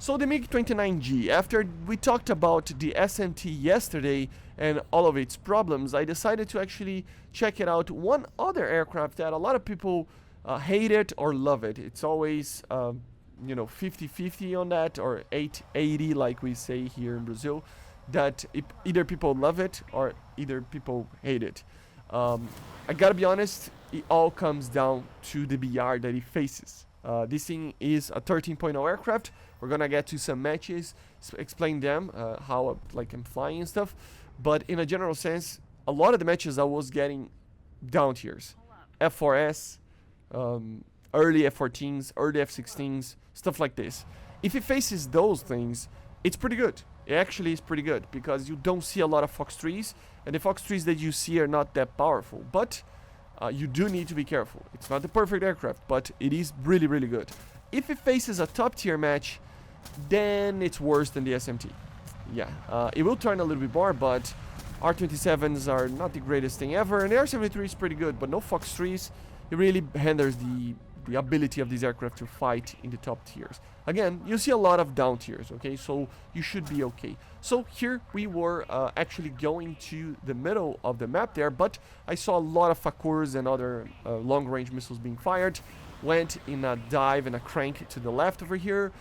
So the MiG-29G, after we talked about the SMT yesterday and all of its problems, I decided to actually check it out. One other aircraft that a lot of people hate it or love it. It's always, 50-50 on that, or 880 like we say here in Brazil, that either people love it or either people hate it. I gotta be honest, it all comes down to the BR that it faces. This thing is a 13.0 aircraft. We're gonna get to some matches, explain them, how I'm flying and stuff. But in a general sense, a lot of the matches I was getting down tiers, F4S, early F14s, early F16s, stuff like this. If it faces those things, it's pretty good. It actually is pretty good because you don't see a lot of Fox 3s, and the Fox 3s that you see are not that powerful. But you do need to be careful. It's not the perfect aircraft, but it is really, really good. If it faces a top tier match, then it's worse than the SMT. Yeah, it will turn a little bit more, but R27s are not the greatest thing ever, and the R73 is pretty good, but no Fox 3s. It really hinders the ability of these aircraft to fight in the top tiers. Again, you see a lot of down tiers, okay, so you should be okay. So here we were actually going to the middle of the map there, but I saw a lot of Fakurs and other long-range missiles being fired. Went in a dive and a crank to the left over here,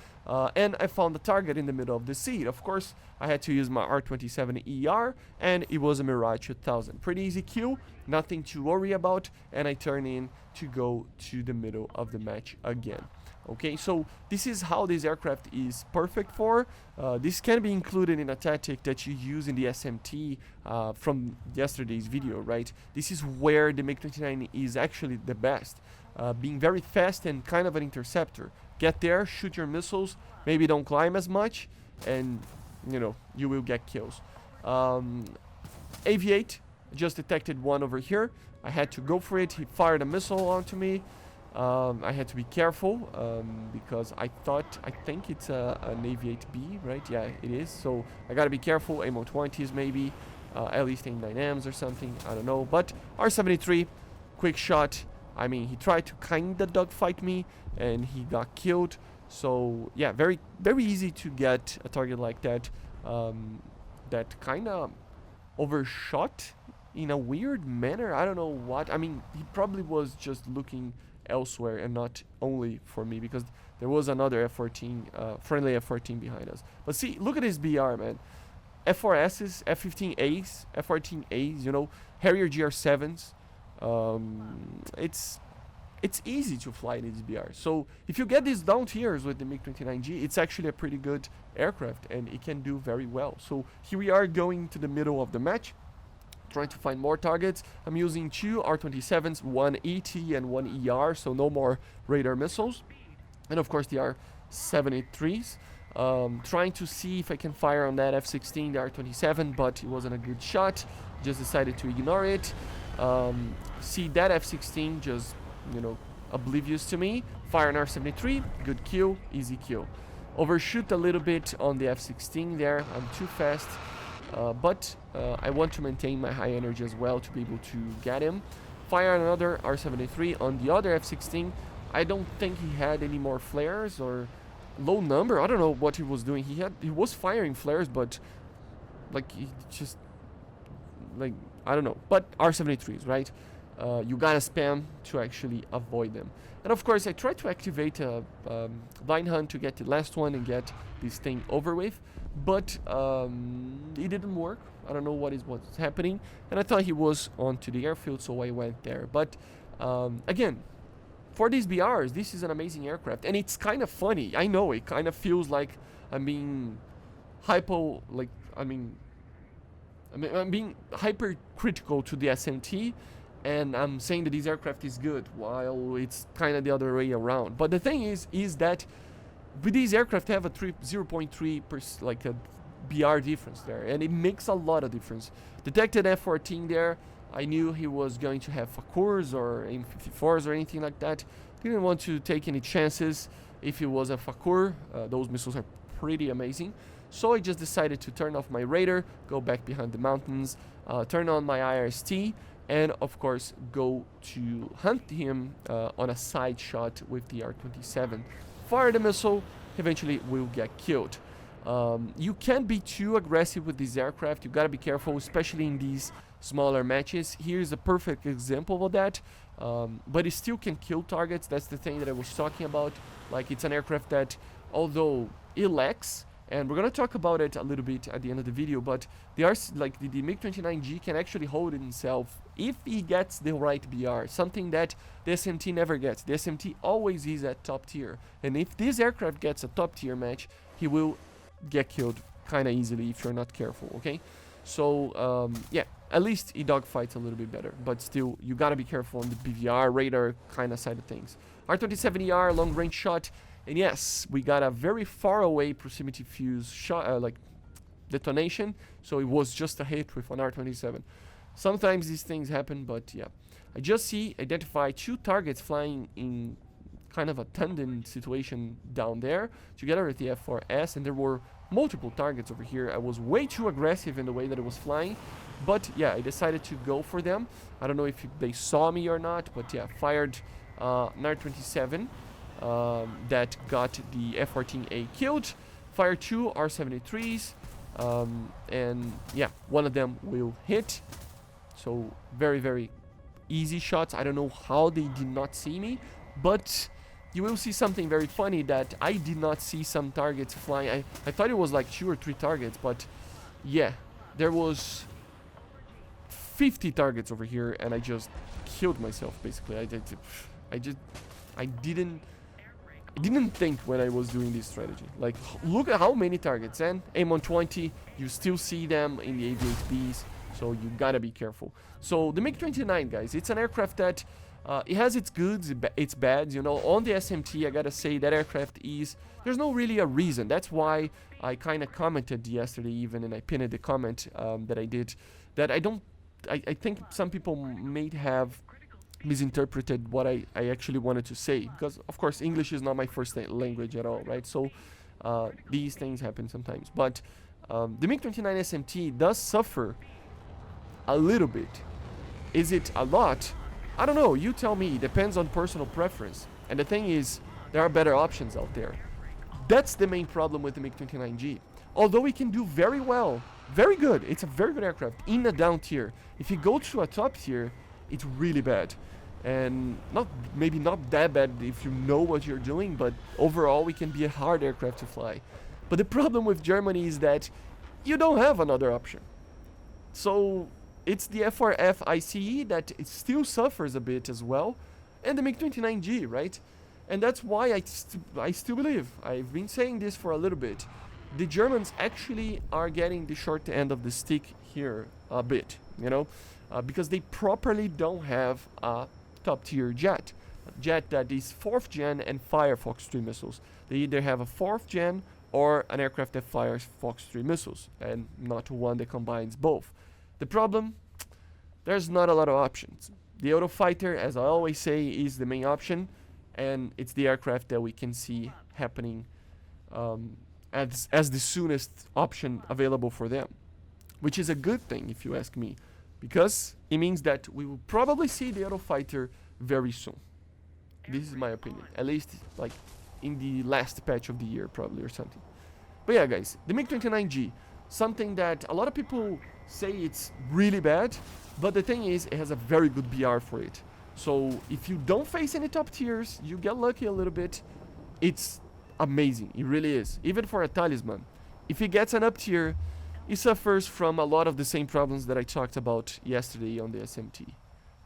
and I found the target in the middle of the seat. Of course, I had to use my R27ER, and it was a Mirage 2000. Pretty easy kill, nothing to worry about, and I turn in to go to the middle of the match again. Okay, so this is how this aircraft is perfect for. This can be included in a tactic that you use in the SMT from yesterday's video, right? This is where the MiG-29 is actually the best. Being very fast and kind of an interceptor. Get there, shoot your missiles, maybe don't climb as much, and you will get kills. Aviate, just detected one over here. I had to go for it. He fired a missile onto me. I had to be careful because I think it's an Aviate B, right? Yeah, it is. So I gotta be careful. AMO-20s maybe, at least A9Ms or something. I don't know. But R73, quick shot. I mean, he tried to kinda dogfight me, and he got killed. So yeah, very very easy to get a target like that. That kinda overshot in a weird manner. I don't know what. I mean, he probably was just looking elsewhere and not only for me, because there was another F14, friendly F14 behind us. But see, look at this BR, man. F4Ss, F15As, F14As, Harrier GR7s. It's easy to fly these BR. So if you get these down tiers with the MiG-29G, it's actually a pretty good aircraft, and it can do very well. So here we are going to the middle of the match, trying to find more targets. I'm using two R27s, one ET and one ER, so no more radar missiles. And of course the R73s. Trying to see if I can fire on that F16, the R27, but it wasn't a good shot. Just decided to ignore it. See that F16 just, oblivious to me. Fire an R73, good kill, easy kill. Overshoot a little bit on the F16 there. I'm too fast. But I want to maintain my high energy as well to be able to get him. Fire another R73 on the other F16. I don't think he had any more flares or low number. I don't know what he was doing. He was firing flares, but he just I don't know. But R73s, right? You gotta spam to actually avoid them. And of course, I tried to activate a blind hunt to get the last one and get this thing over with, but it didn't work. I don't know what's happening, and I thought he was onto the airfield, so I went there. But again, for these BRs, this is an amazing aircraft, and it's kind of funny. I know it kind of feels like I'm being I'm being hypercritical to the SMT, and I'm saying that this aircraft is good, while it's kind of the other way around. But the thing is that with these aircraft have a 0.3% a BR difference there, and it makes a lot of difference. Detected F14 there. I knew he was going to have Fakurs or M54s or anything like that. Didn't want to take any chances if it was a Fakur. Those missiles are pretty amazing. So I just decided to turn off my radar, go back behind the mountains, turn on my IRST, and of course go to hunt him on a side shot with the R27. Fire the missile, eventually will get killed. You can't be too aggressive with this aircraft. You gotta be careful, especially in these smaller matches. Here's a perfect example of that. But it still can kill targets. That's the thing that I was talking about. Like, it's an aircraft that, although it lacks, and we're gonna talk about it a little bit at the end of the video, but they are like the MiG-29G can actually hold it himself if he gets the right BR, something that the SMT never gets. The SMT always is at top tier, and if this aircraft gets a top tier match, he will get killed kind of easily if you're not careful. Okay, so yeah, at least he dogfights a little bit better, but still you gotta be careful on the BVR radar kind of side of things. R27ER long range shot. And yes, we got a very far away proximity fuse shot, like detonation. So it was just a hit with an R27. Sometimes these things happen, but yeah. I just identify 2 targets flying in kind of a tandem situation down there together with the F4S, and there were multiple targets over here. I was way too aggressive in the way that it was flying, but yeah, I decided to go for them. I don't know if they saw me or not, but yeah, fired an R27. That got the F-14A killed. Fire 2 R-73s, and yeah, one of them will hit. So very, very easy shots. I don't know how they did not see me, but you will see something very funny that I did not see some targets flying. I thought it was like 2 or 3 targets, but yeah, there was 50 targets over here, and I just killed myself basically. I didn't think when I was doing this strategy. Like, look at how many targets, and aim on 20, you still see them in the AV-8Bs, so you gotta be careful. So the MiG-29, guys, it's an aircraft that it has its goods, its bads, you know. On the SMT, I gotta say that aircraft there's no really a reason. That's why I kind of commented yesterday even, and I pinned the comment that I did, that I think some people may have misinterpreted what I actually wanted to say, because of course English is not my first language at all, right? So these things happen sometimes, but the MiG-29 SMT does suffer a little bit. Is it a lot? I don't know, you tell me. Depends on personal preference, and the thing is, there are better options out there. That's the main problem with the MiG-29G. Although it can do very well, very good, it's a very good aircraft in a down tier. If you go to a top tier, it's really bad. And maybe not that bad if you know what you're doing, but overall it can be a hard aircraft to fly. But the problem with Germany is that you don't have another option. So it's the F4F ICE that it still suffers a bit as well, and the MiG-29G, right? And that's why I still believe, I've been saying this for a little bit, the Germans actually are getting the short end of the stick here a bit, you know, because they properly don't have a top tier jet that is 4th gen and fire Fox 3 missiles. They either have a 4th gen or an aircraft that fires Fox 3 missiles, and not one that combines both. The problem, there's not a lot of options. The Eurofighter, as I always say, is the main option, and it's the aircraft that we can see happening as the soonest option available for them, which is a good thing if you ask me, because it means that we will probably see the Eurofighter very soon. This is my opinion, at least like in the last patch of the year probably or something. But yeah, guys, the MiG-29G, something that a lot of people say it's really bad, but the thing is, it has a very good BR for it. So if you don't face any top tiers, you get lucky a little bit, it's amazing. It really is. Even for a talisman, if he gets an up tier, he suffers from a lot of the same problems that I talked about yesterday on the SMT.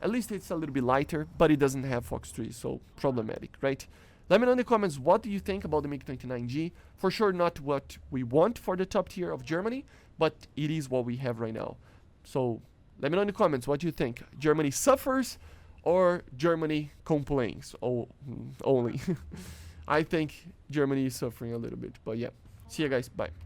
At least it's a little bit lighter, but it doesn't have Fox 3, so problematic, right? Let me know in the comments, what do you think about the MiG-29G? For sure not what we want for the top tier of Germany, but it is what we have right now. So let me know in the comments, what do you think? Germany suffers or Germany complains only? I think Germany is suffering a little bit, but yeah. See you guys, bye.